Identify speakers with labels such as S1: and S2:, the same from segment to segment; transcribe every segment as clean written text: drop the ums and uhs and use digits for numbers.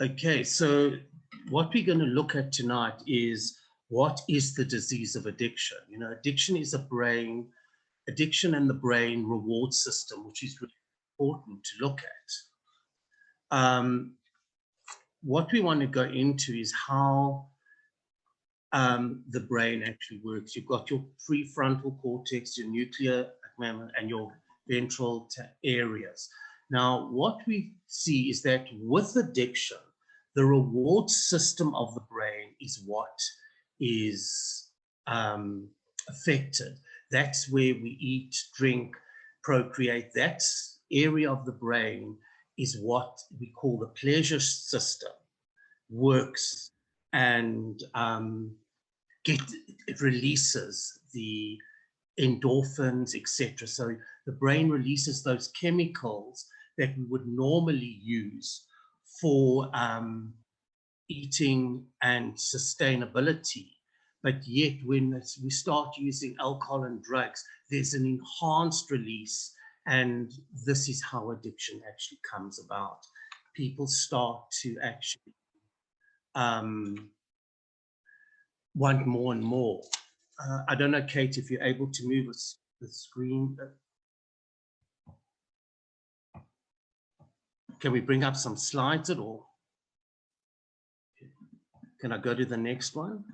S1: Okay, so what we're going to look at tonight is what is the disease of addiction? You know, addiction and the brain reward system, which is really important to look at. What we want to go into is how the brain actually works. You've got your prefrontal cortex, your nuclear and your ventral areas. Now, what we see is that with addiction, the reward system of the brain is what is affected. That's where we eat, drink, procreate. That area of the brain is what we call the pleasure system works, and it releases the endorphins, etc. So the brain releases those chemicals that we would normally use for eating and sustainability. But yet when we start using alcohol and drugs, there's an enhanced release, and this is how addiction actually comes about. People start to actually want more and more. I don't know, Kate, if you're able to move the screen. Can we bring up some slides at all? Can I go to the next one?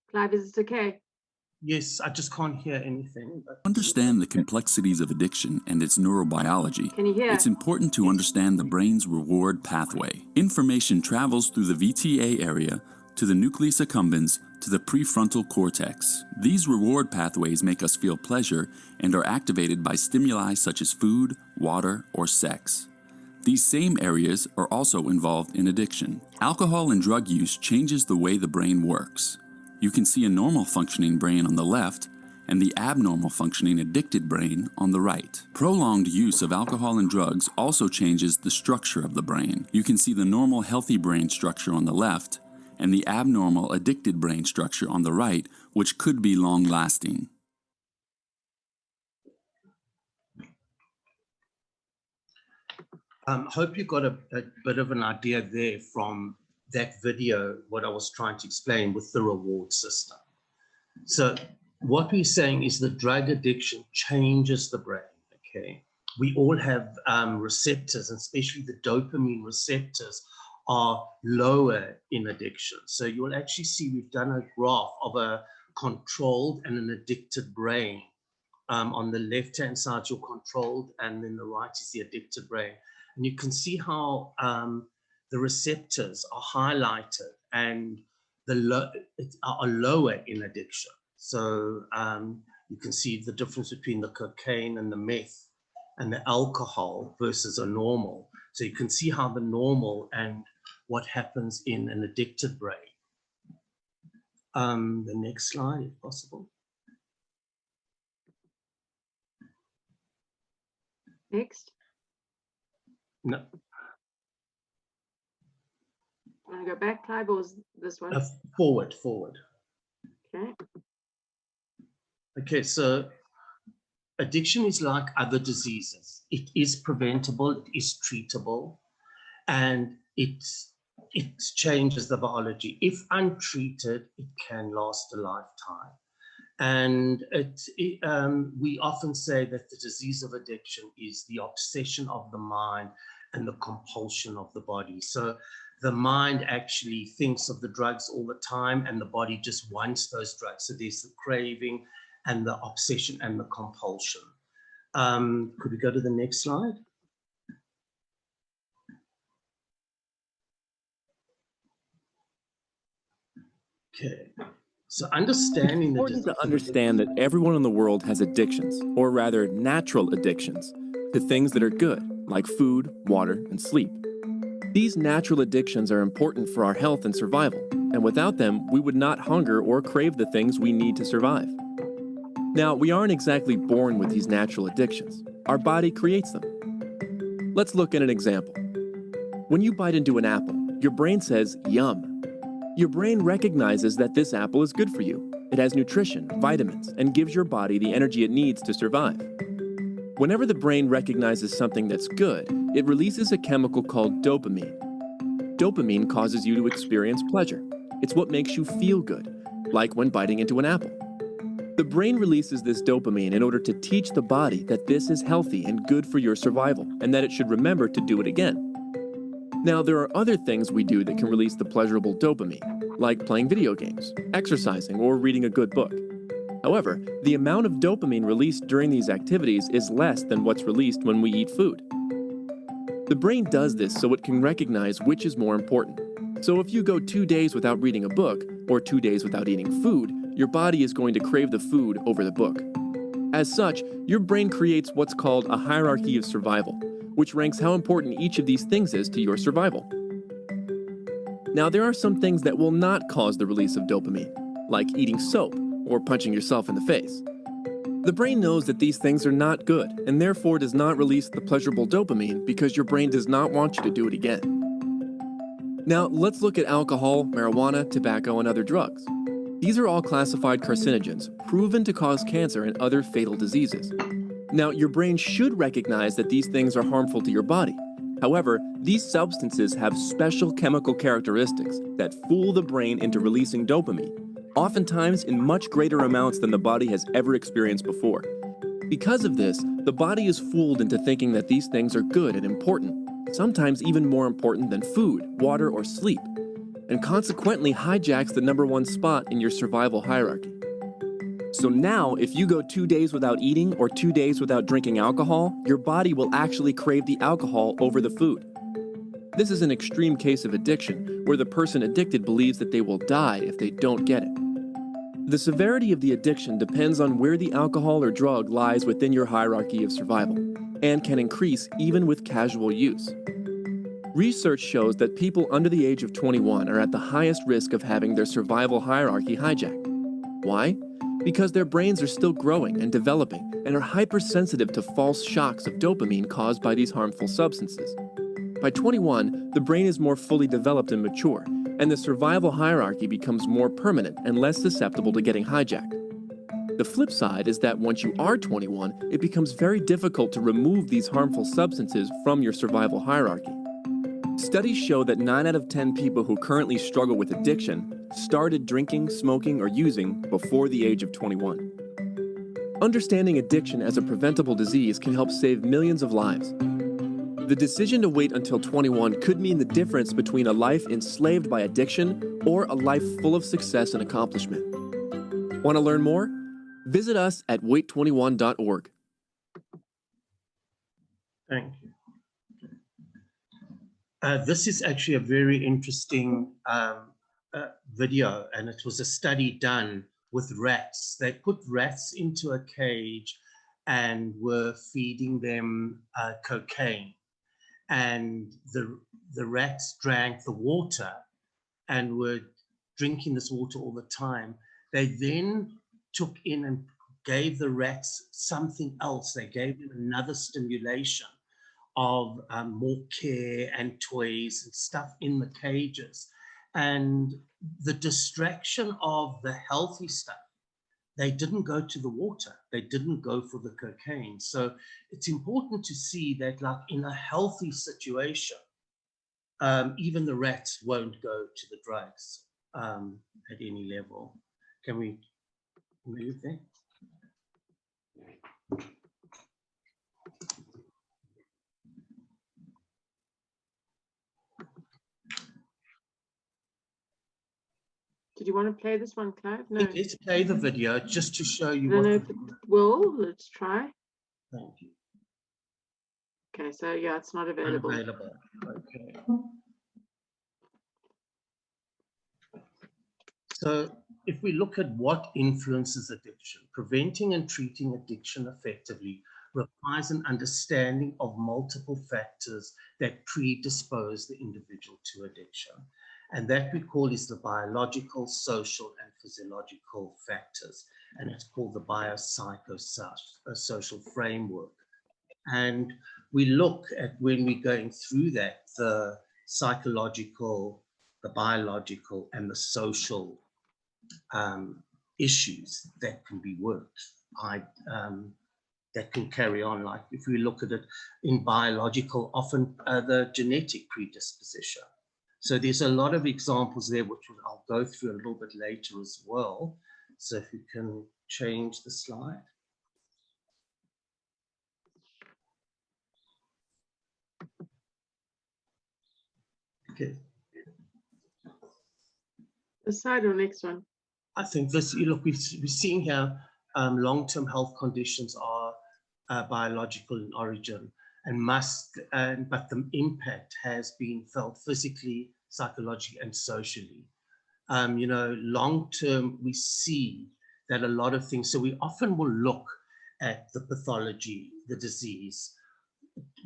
S2: Clive, is it okay?
S1: Yes, I just can't hear anything.
S3: To understand the complexities of addiction and its neurobiology,
S2: Can you hear?
S3: it's important to understand the brain's reward pathway. Information travels through the VTA area to the nucleus accumbens to the prefrontal cortex. These reward pathways make us feel pleasure and are activated by stimuli such as food, water, or sex. These same areas are also involved in addiction. Alcohol and drug use changes the way the brain works. You can see a normal functioning brain on the left and the abnormal functioning addicted brain on the right. Prolonged use of alcohol and drugs also changes the structure of the brain. You can see the normal healthy brain structure on the left and the abnormal addicted brain structure on the right, which could be long-lasting.
S1: Hope you got a bit of an idea there from that video, what I was trying to explain with the reward system. So what we're saying is the drug addiction changes the brain, okay? We all have receptors, and especially the dopamine receptors are lower in addiction. So you'll actually see we've done a graph of a controlled and an addicted brain. On the left-hand side, you're controlled, and then the right is the addicted brain. And you can see how the receptors are highlighted and are lower in addiction. So you can see the difference between the cocaine and the meth and the alcohol versus a normal. So you can see how the normal and what happens in an addicted brain. The next slide, if possible.
S2: Next.
S1: No.
S2: Want to go back, Clive, or is this one?
S1: Forward.
S2: Okay.
S1: Okay, so addiction is like other diseases. It is preventable, it is treatable, and it changes the biology. If untreated, it can last a lifetime. And we often say that the disease of addiction is the obsession of the mind and the compulsion of the body. So the mind actually thinks of the drugs all the time, and the body just wants those drugs. So there's the craving and the obsession and the compulsion. Could we go to the next slide? Okay. So understanding the
S4: It's important to understand that everyone in the world has addictions, or rather natural addictions, to things that are good, like food, water, and sleep. These natural addictions are important for our health and survival, and without them, we would not hunger or crave the things we need to survive. Now, we aren't exactly born with these natural addictions. Our body creates them. Let's look at an example. When you bite into an apple, your brain says, yum. Your brain recognizes that this apple is good for you. It has nutrition, vitamins, and gives your body the energy it needs to survive. Whenever the brain recognizes something that's good, it releases a chemical called dopamine. Dopamine causes you to experience pleasure. It's what makes you feel good, like when biting into an apple. The brain releases this dopamine in order to teach the body that this is healthy and good for your survival, and that it should remember to do it again. Now, there are other things we do that can release the pleasurable dopamine, like playing video games, exercising, or reading a good book. However, the amount of dopamine released during these activities is less than what's released when we eat food. The brain does this so it can recognize which is more important. So if you go 2 days without reading a book, or 2 days without eating food, your body is going to crave the food over the book. As such, your brain creates what's called a hierarchy of survival, which ranks how important each of these things is to your survival. Now, there are some things that will not cause the release of dopamine, like eating soap or punching yourself in the face. The brain knows that these things are not good and therefore does not release the pleasurable dopamine because your brain does not want you to do it again. Now, let's look at alcohol, marijuana, tobacco, and other drugs. These are all classified carcinogens, proven to cause cancer and other fatal diseases. Now, your brain should recognize that these things are harmful to your body. However, these substances have special chemical characteristics that fool the brain into releasing dopamine, oftentimes in much greater amounts than the body has ever experienced before. Because of this, the body is fooled into thinking that these things are good and important, sometimes even more important than food, water, or sleep, and consequently hijacks the #1 spot in your survival hierarchy. So now, if you go 2 days without eating or 2 days without drinking alcohol, your body will actually crave the alcohol over the food. This is an extreme case of addiction, where the person addicted believes that they will die if they don't get it. The severity of the addiction depends on where the alcohol or drug lies within your hierarchy of survival, and can increase even with casual use. Research shows that people under the age of 21 are at the highest risk of having their survival hierarchy hijacked. Why? Because their brains are still growing and developing and are hypersensitive to false shocks of dopamine caused by these harmful substances. By 21, the brain is more fully developed and mature, and the survival hierarchy becomes more permanent and less susceptible to getting hijacked. The flip side is that once you are 21, it becomes very difficult to remove these harmful substances from your survival hierarchy. Studies show that 9 out of 10 people who currently struggle with addiction started drinking, smoking, or using before the age of 21. Understanding addiction as a preventable disease can help save millions of lives. The decision to wait until 21 could mean the difference between a life enslaved by addiction or a life full of success and accomplishment. Want to learn more? Visit us at wait21.org.
S1: Thank you. This is actually a very interesting video, and it was a study done with rats. They put rats into a cage and were feeding them cocaine, and the rats drank the water and were drinking this water all the time. They then took in and gave the rats something else. They gave them another stimulation of more care and toys and stuff in the cages. And the distraction of the healthy stuff, they didn't go to the water. They didn't go for the cocaine. So it's important to see that, like, in a healthy situation, even the rats won't go to the drugs at any level. Can we move there?
S2: Did you want to play this one, Clive? No.
S1: Let's play the video just to show you
S2: I don't
S1: what.
S2: know if it will. Let's try.
S1: Thank you.
S2: Okay, so yeah, it's not available.
S1: Unavailable. Okay. So if we look at what influences addiction, preventing and treating addiction effectively requires an understanding of multiple factors that predispose the individual to addiction. And that we call is the biological, social, and physiological factors. And it's called the biopsychosocial framework. And we look at, when we're going through that, the psychological, the biological, and the social issues that can be worked. That can carry on. Like if we look at it in biological, often the genetic predisposition. So there's a lot of examples there, which I'll go through a little bit later as well. So if you can change the slide. Okay.
S2: The side or next one?
S1: I think this, you look, we're seeing here long-term health conditions are biological in origin and but the impact has been felt physically, psychologically, and socially. Long-term, we see that a lot of things, so we often will look at the pathology, the disease,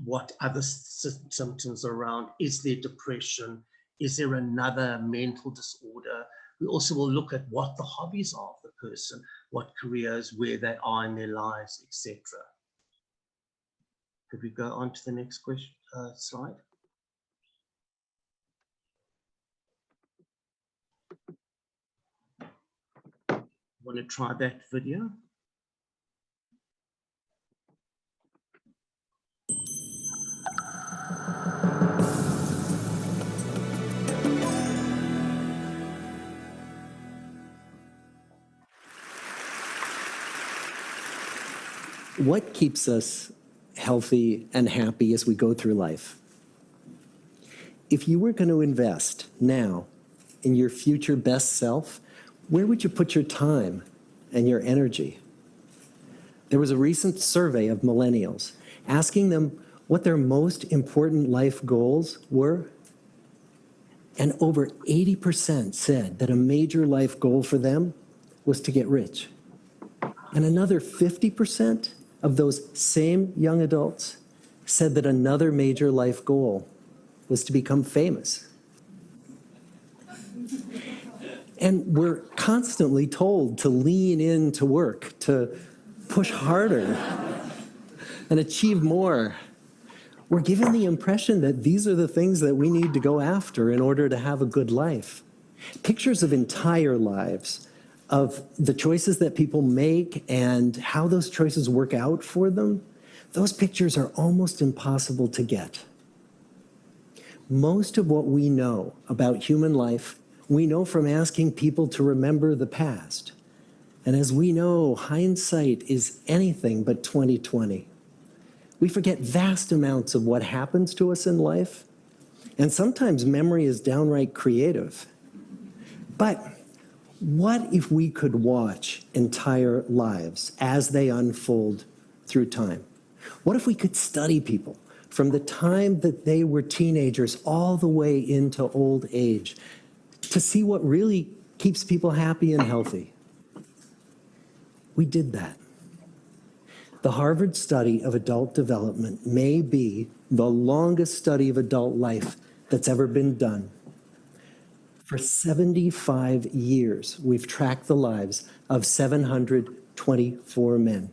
S1: what other symptoms around, is there depression, is there another mental disorder? We also will look at what the hobbies are of the person, what careers, where they are in their lives, etc. Could we go on to the next question, slide? Want to try that video?
S5: What keeps us healthy and happy as we go through life? If you were going to invest now in your future best self, where would you put your time and your energy? There was a recent survey of millennials asking them what their most important life goals were. And over 80% said that a major life goal for them was to get rich. And another 50% of those same young adults said that another major life goal was to become famous. And we're constantly told to lean into work, to push harder and achieve more. We're given the impression that these are the things that we need to go after in order to have a good life. Pictures of entire lives, of the choices that people make and how those choices work out for them, those pictures are almost impossible to get. Most of what we know about human life, we know from asking people to remember the past. And as we know, hindsight is anything but 20/20. We forget vast amounts of what happens to us in life, and sometimes memory is downright creative. But what if we could watch entire lives as they unfold through time? What if we could study people from the time that they were teenagers all the way into old age to see what really keeps people happy and healthy? We did that. The Harvard study of adult development may be the longest study of adult life that's ever been done. For 75 years, we've tracked the lives of 724 men.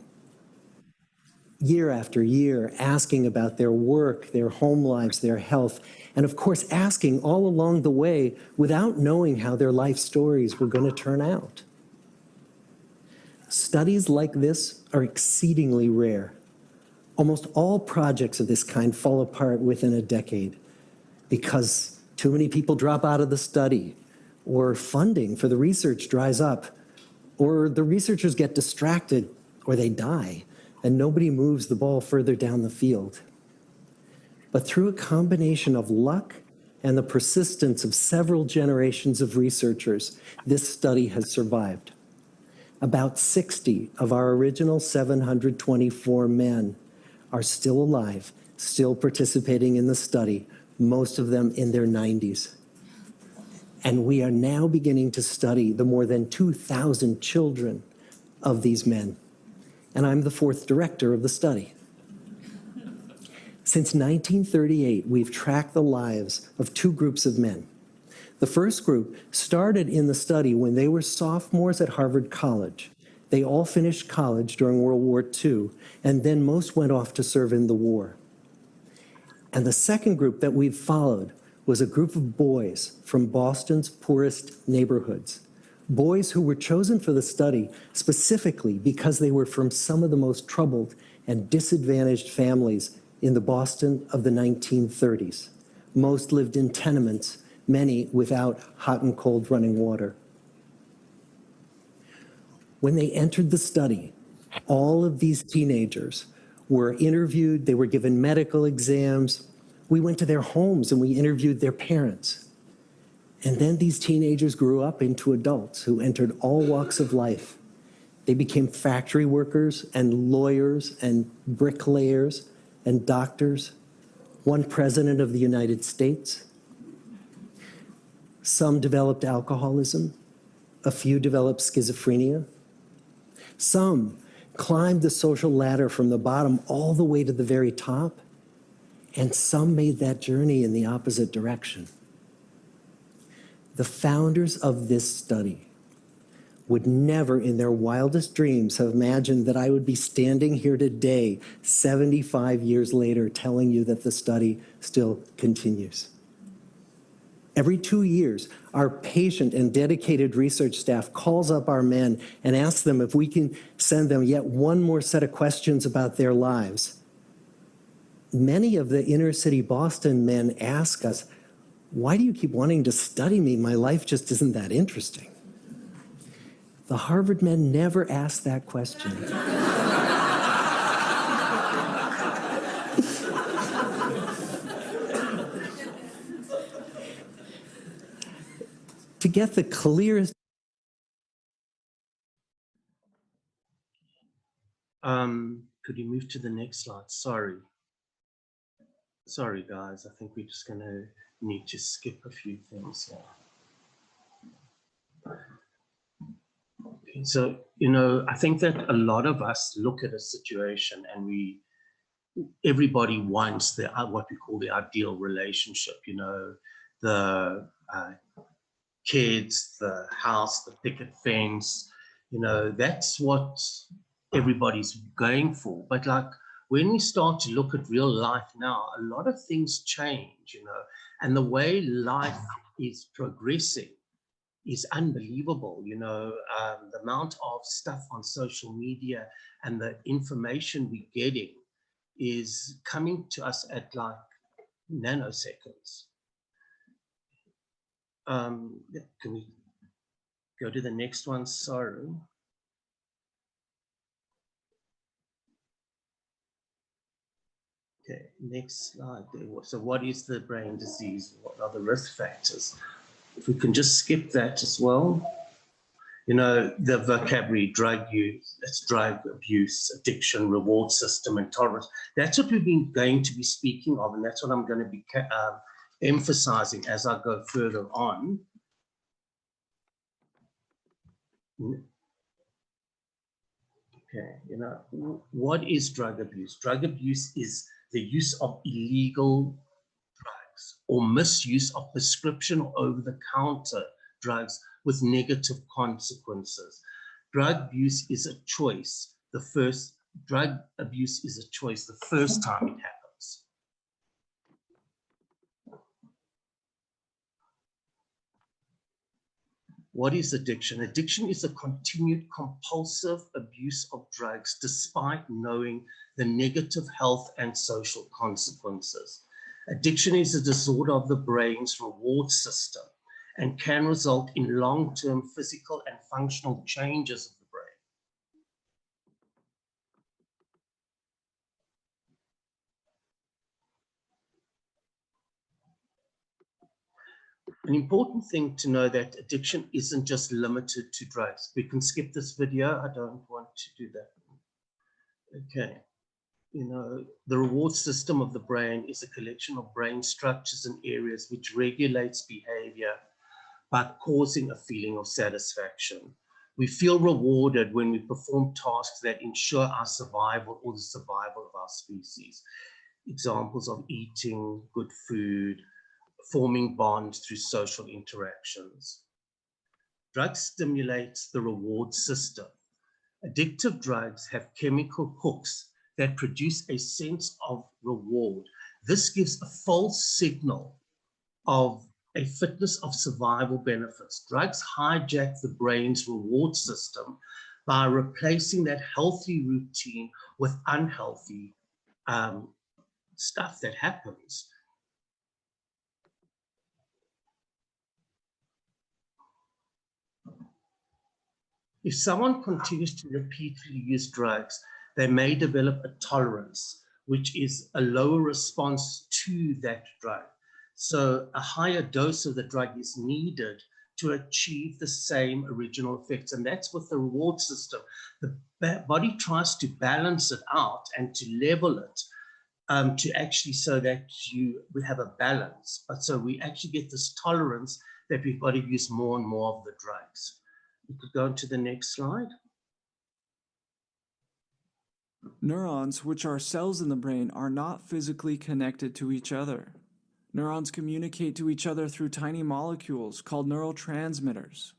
S5: Year after year, asking about their work, their home lives, their health, and of course, asking all along the way without knowing how their life stories were going to turn out. Studies like this are exceedingly rare. Almost all projects of this kind fall apart within a decade because too many people drop out of the study, or funding for the research dries up, or the researchers get distracted, or they die, and nobody moves the ball further down the field. But through a combination of luck and the persistence of several generations of researchers, this study has survived. About 60 of our original 724 men are still alive, still participating in the study, most of them in their 90s. And we are now beginning to study the more than 2,000 children of these men. And I'm the fourth director of the study. Since 1938, we've tracked the lives of two groups of men. The first group started in the study when they were sophomores at Harvard College. They all finished college during World War II, and then most went off to serve in the war. And the second group that we've followed was a group of boys from Boston's poorest neighborhoods. Boys who were chosen for the study specifically because they were from some of the most troubled and disadvantaged families in the Boston of the 1930s. Most lived in tenements, many without hot and cold running water. When they entered the study, all of these teenagers were interviewed, they were given medical exams. We went to their homes and we interviewed their parents. And then these teenagers grew up into adults who entered all walks of life. They became factory workers and lawyers and bricklayers and doctors, one president of the United States. Some developed alcoholism, a few developed schizophrenia. Some climbed the social ladder from the bottom all the way to the very top, and some made that journey in the opposite direction. The founders of this study would never in their wildest dreams have imagined that I would be standing here today, 75 years later, telling you that the study still continues. Every 2 years, our patient and dedicated research staff calls up our men and asks them if we can send them yet one more set of questions about their lives. Many of the inner city Boston men ask us, "Why do you keep wanting to study me? My life just isn't that interesting." The Harvard men never asked that question. To get the clearest.
S1: Could you move to the next slide? Sorry. Sorry, guys. I think we're just going to need to skip a few things here. Okay, so, I think that a lot of us look at a situation and everybody wants what we call the ideal relationship, the kids, the house, the picket fence, that's what everybody's going for. But when we start to look at real life now, a lot of things change, and the way life is progressing is unbelievable. The amount of stuff on social media and the information we're getting is coming to us at nanoseconds. Can we go to the next one? Sorry. Okay, next slide. So what is the brain disease? What are the risk factors? If we can just skip that as well. The vocabulary, drug use, it's drug abuse, addiction, reward system, and tolerance. That's what we've been going to be speaking of, and that's what I'm going to be emphasizing as I go further on. Okay, what is drug abuse? Drug abuse is the use of illegal drugs or misuse of prescription or over-the-counter drugs with negative consequences. Drug abuse is a choice. Drug abuse is a choice the first time it happens. What is addiction? Addiction is a continued compulsive abuse of drugs despite knowing the negative health and social consequences. Addiction is a disorder of the brain's reward system and can result in long-term physical and functional changes of the brain. An important thing to know that addiction isn't just limited to drugs. We can skip this video. I don't want to do that. Okay. The reward system of the brain is a collection of brain structures and areas which regulates behavior by causing a feeling of satisfaction. We feel rewarded when we perform tasks that ensure our survival or the survival of our species. Examples of eating good food, forming bonds through social interactions. Drugs stimulate the reward system. Addictive drugs have chemical hooks that produce a sense of reward. This gives a false signal of a fitness of survival benefits. Drugs hijack the brain's reward system by replacing that healthy routine with unhealthy stuff that happens. If someone continues to repeatedly use drugs, they may develop a tolerance, which is a lower response to that drug. So a higher dose of the drug is needed to achieve the same original effects. And that's with the reward system. The body tries to balance it out and to level it to actually so that we have a balance. But so we actually get this tolerance that we've got to use more and more of the drugs. We could go on to the next slide.
S6: Neurons, which are cells in the brain, are not physically connected to each other. Neurons communicate to each other through tiny molecules called neurotransmitters.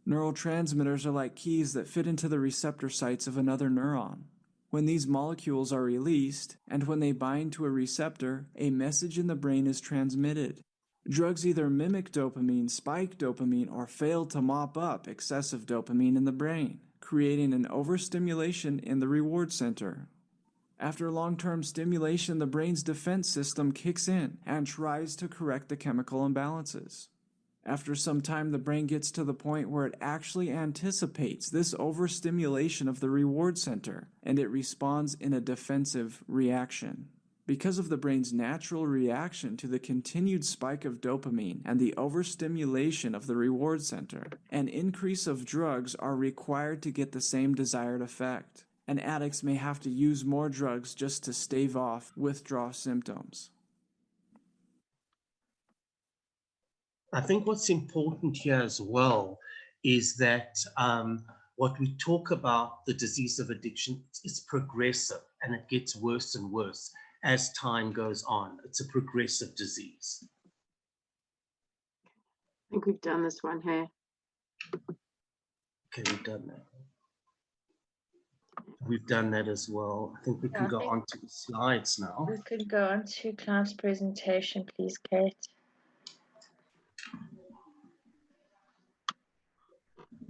S6: Neurotransmitters are like keys that fit into the receptor sites of another neuron. When these molecules are released, and when they bind to a receptor, a message in the brain is transmitted. Drugs either mimic dopamine, spike dopamine, or fail to mop up excessive dopamine in the brain, creating an overstimulation in the reward center. After long-term stimulation, the brain's defense system kicks in and tries to correct the chemical imbalances. After some time, the brain gets to the point where it actually anticipates this overstimulation of the reward center, and it responds in a defensive reaction. Because of the brain's natural reaction to the continued spike of dopamine and the overstimulation of the reward center, an increase of drugs are required to get the same desired effect, and addicts may have to use more drugs just to stave off withdrawal symptoms.
S1: I think what's important here as well is that what we talk about, the disease of addiction, is progressive and it gets worse and worse as time goes on. It's a progressive disease.
S2: I think we've done this one here.
S1: Okay, we've done that. We've done that as well. I think we can go on to the slides now.
S7: We could go on to Clive's presentation, please, Kate.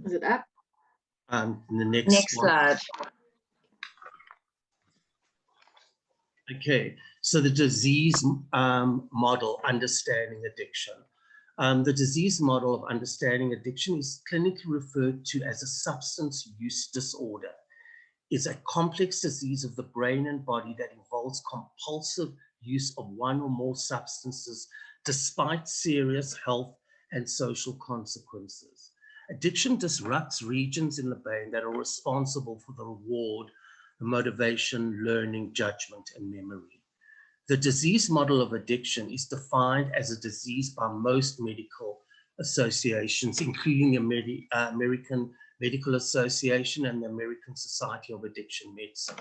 S2: Is it up?
S1: The next
S7: slide.
S1: Okay, so the disease model, understanding addiction. The disease model of understanding addiction is clinically referred to as a substance use disorder. It's a complex disease of the brain and body that involves compulsive use of one or more substances despite serious health and social consequences. Addiction disrupts regions in the brain that are responsible for the reward, the motivation, learning, judgment, and memory. The disease model of addiction is defined as a disease by most medical associations, including the American Medical Association and the American Society of Addiction Medicine.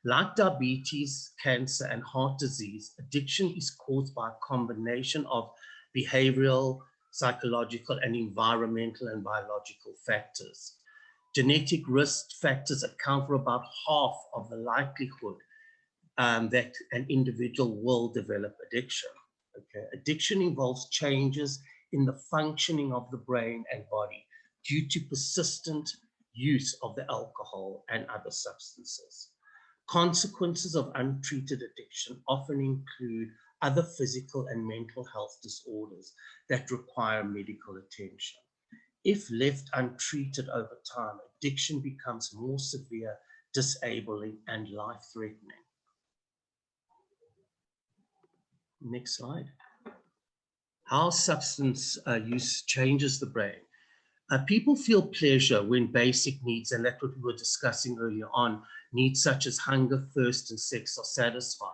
S1: Like diabetes, cancer, and heart disease, addiction is caused by a combination of behavioral, psychological, and environmental and biological factors. Genetic risk factors account for about half of the likelihood that an individual will develop addiction. Okay. Addiction involves changes in the functioning of the brain and body due to persistent use of the alcohol and other substances. Consequences of untreated addiction often include other physical and mental health disorders that require medical attention. If left untreated over time, addiction becomes more severe, disabling, and life-threatening. Next slide. How substance use changes the brain. People feel pleasure when basic needs, and that's what we were discussing earlier on, needs such as hunger, thirst, and sex are satisfied.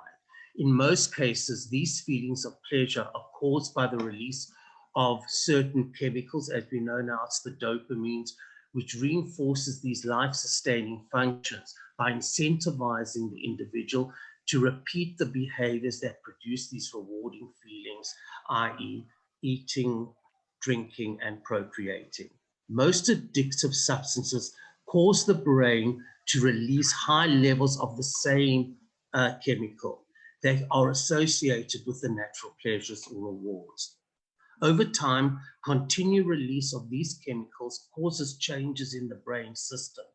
S1: In most cases, these feelings of pleasure are caused by the release of certain chemicals. As we know now, it's the dopamines, which reinforces these life-sustaining functions by incentivizing the individual to repeat the behaviors that produce these rewarding feelings, i.e. eating, drinking, and procreating. Most addictive substances cause the brain to release high levels of the same chemical that are associated with the natural pleasures or rewards. Over time, continued release of these chemicals causes changes in the brain system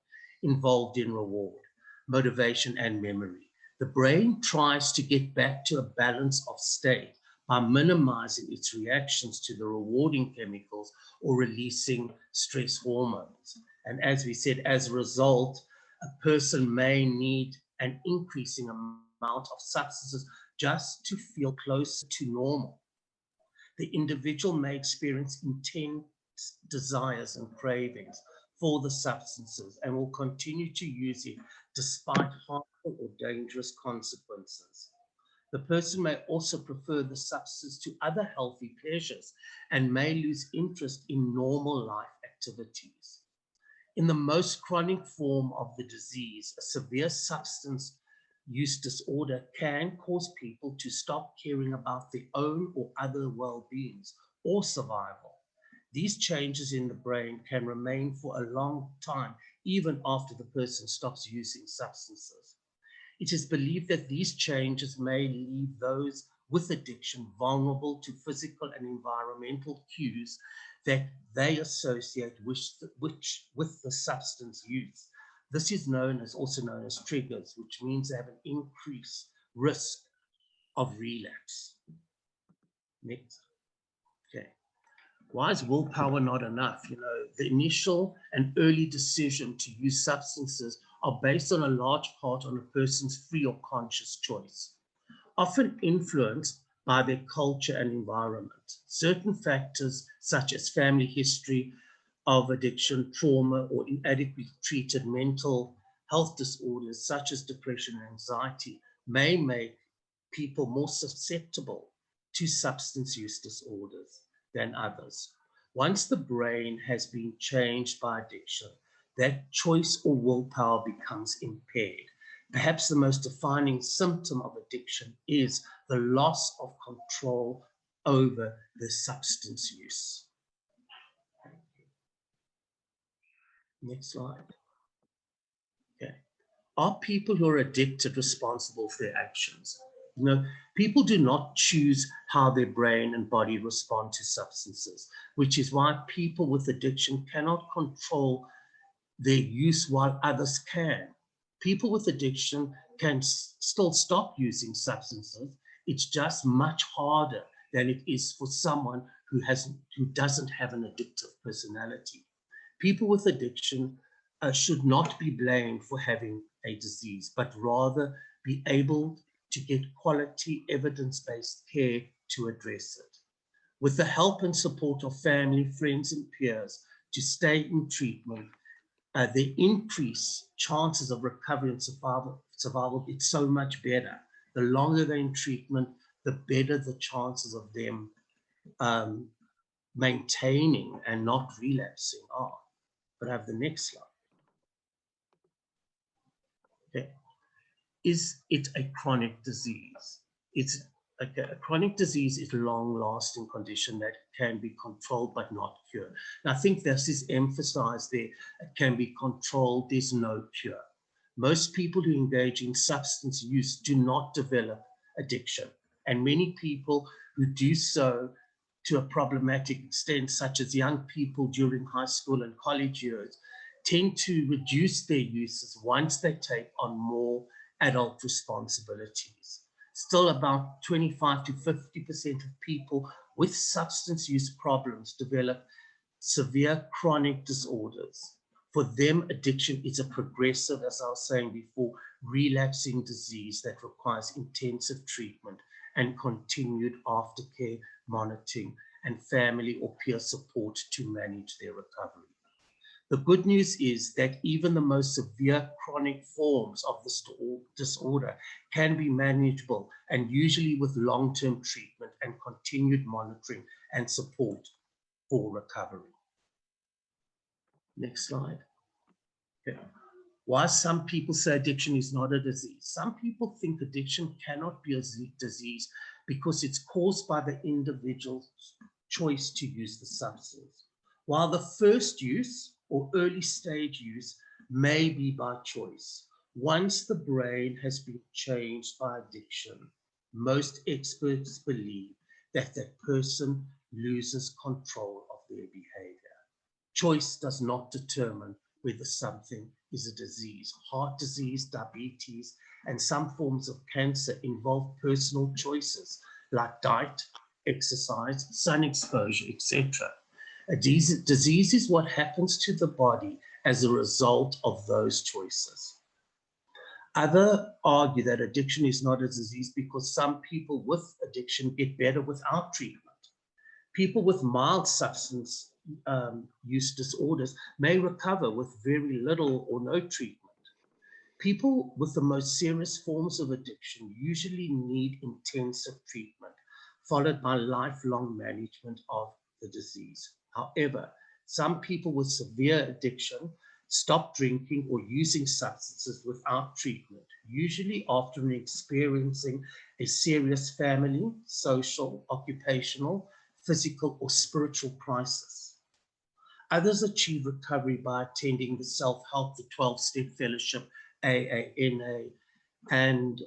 S1: involved in reward, motivation, and memory. The brain tries to get back to a balance of state by minimizing its reactions to the rewarding chemicals or releasing stress hormones. And as we said, as a result, a person may need an increasing amount of substances just to feel closer to normal. The individual may experience intense desires and cravings for the substances and will continue to use it despite harmful or dangerous consequences. The person may also prefer the substance to other healthy pleasures and may lose interest in normal life activities. In the most chronic form of the disease, a severe substance use disorder can cause people to stop caring about their own or other well-beings or survival. These changes in the brain can remain for a long time, even after the person stops using substances. It is believed that these changes may leave those with addiction vulnerable to physical and environmental cues that they associate with the substance use. This is also known as triggers, which means they have an increased risk of relapse. Next. Okay. Why is willpower not enough? The initial and early decision to use substances are based on a large part on a person's free or conscious choice, often influenced by their culture and environment. Certain factors, such as family history of addiction, trauma, or inadequately treated mental health disorders, such as depression and anxiety, may make people more susceptible to substance use disorders than others. Once the brain has been changed by addiction, that choice or willpower becomes impaired. Perhaps the most defining symptom of addiction is the loss of control over the substance use. Next slide. Okay. Are people who are addicted responsible for their actions? People do not choose how their brain and body respond to substances, which is why people with addiction cannot control their use while others can. People with addiction can still stop using substances. It's just much harder than it is for someone who doesn't have an addictive personality. People with addiction should not be blamed for having a disease, but rather be able to get quality evidence-based care to address it. With the help and support of family, friends, and peers to stay in treatment, the increased chances of recovery and survival get so much better. The longer they're in treatment, the better the chances of them maintaining and not relapsing are. But I have the next slide. Okay. Is it a chronic disease? A chronic disease is a long-lasting condition that can be controlled but not cured. And I think this is emphasized there. It can be controlled, there's no cure. Most people who engage in substance use do not develop addiction. And many people who do so to a problematic extent, such as young people during high school and college years, tend to reduce their uses once they take on more adult responsibilities. Still, about 25 to 50% of people with substance use problems develop severe chronic disorders. For them, addiction is a progressive, as I was saying before, relapsing disease that requires intensive treatment and continued aftercare, monitoring, and family or peer support to manage their recovery. The good news is that even the most severe chronic forms of this disorder can be manageable, and usually with long-term treatment and continued monitoring and support for recovery. Next slide. Okay. Why some people say addiction is not a disease? Some people think addiction cannot be a disease because it's caused by the individual's choice to use the substance. While the first use or early stage use may be by choice, once the brain has been changed by addiction, most experts believe that that person loses control of their behavior. Choice does not determine whether something is a disease. Heart disease, diabetes, and some forms of cancer involve personal choices like diet, exercise, sun exposure, etc. A disease is what happens to the body as a result of those choices. Others argue that addiction is not a disease because some people with addiction get better without treatment. People with mild substance use disorders may recover with very little or no treatment. People with the most serious forms of addiction usually need intensive treatment, followed by lifelong management of the disease. However, some people with severe addiction stop drinking or using substances without treatment, usually after experiencing a serious family, social, occupational, physical, or spiritual crisis. Others achieve recovery by attending the self-help, the 12-step fellowship, AANA, and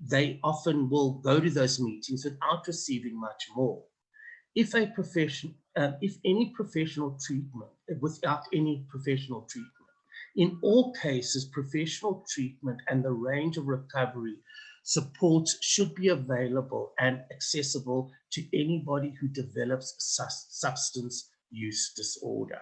S1: they often will go to those meetings without receiving much more. If any professional treatment, without any professional treatment, in all cases, professional treatment and the range of recovery supports should be available and accessible to anybody who develops a substance use disorder.